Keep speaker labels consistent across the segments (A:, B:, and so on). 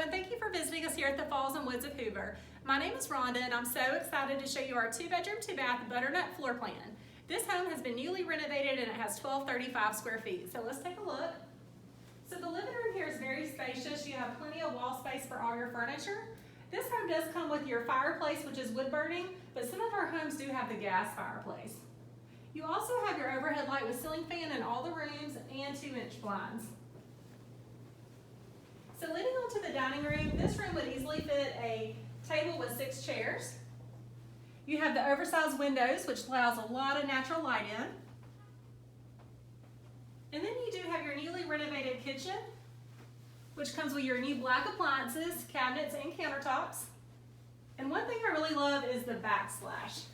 A: and thank you for visiting us here at the Falls and Woods of Hoover. My name is Rhonda, and I'm so excited to show you our 2-bedroom, 2-bath Butternut floor plan. This home has been newly renovated and it has 1,235 square feet. So let's take a look. So the living room here is very spacious. You have plenty of wall space for all your furniture. This home does come with your fireplace, which is wood burning, but some of our homes do have the gas fireplace. You also have your overhead light with ceiling fan in all the rooms and 2-inch blinds. So leading on to the dining room, this room would easily fit a table with 6 chairs. You have the oversized windows, which allows a lot of natural light in. And then you do have your newly renovated kitchen, which comes with your new black appliances, cabinets, and countertops. And one thing I really love is the backsplash.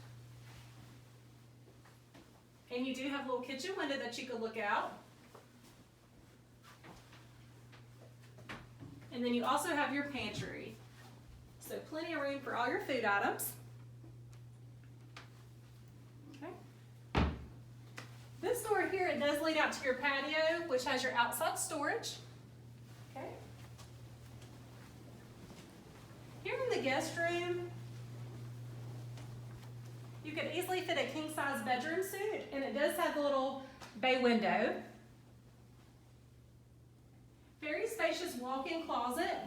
A: And you do have a little kitchen window that you could look out. And then you also have your pantry. So plenty of room for all your food items. Okay. This door here, it does lead out to your patio, which has your outside storage. Okay. Here in the guest room, you could easily fit a king-size bedroom suite, and it does have a little bay window. Very spacious walk-in closet.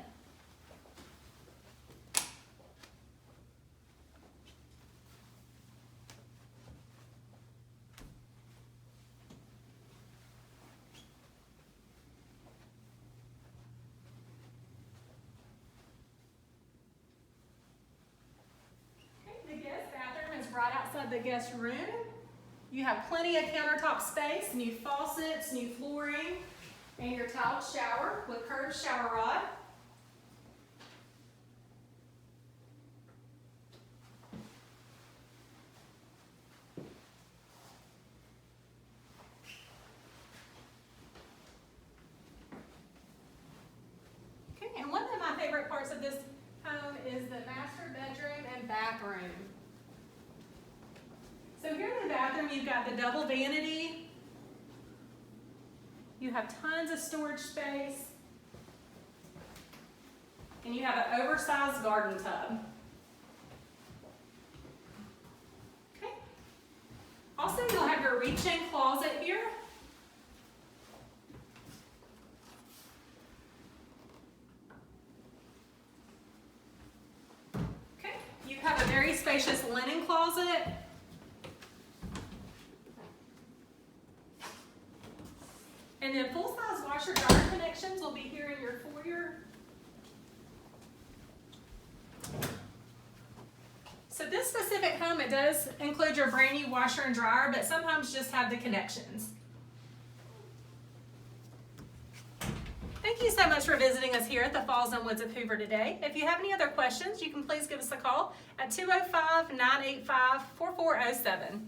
A: The guest bathroom is right outside the guest room. You have plenty of countertop space, new faucets, new flooring, and your tiled shower with curved shower rod. Okay, and one of my favorite parts of this home is the master bedroom and bathroom. So here in the bathroom, you've got the double vanity. You have tons of storage space. And you have an oversized garden tub. Okay. Also, you'll have your reach-in closet here. Okay. You have a very spacious linen closet. And then full-size washer-dryer connections will be here in your foyer. So this specific home, it does include your brand new washer and dryer, but some homes just have the connections. Thank you so much for visiting us here at the Falls and Woods of Hoover today. If you have any other questions, you can please give us a call at 205-985-4407.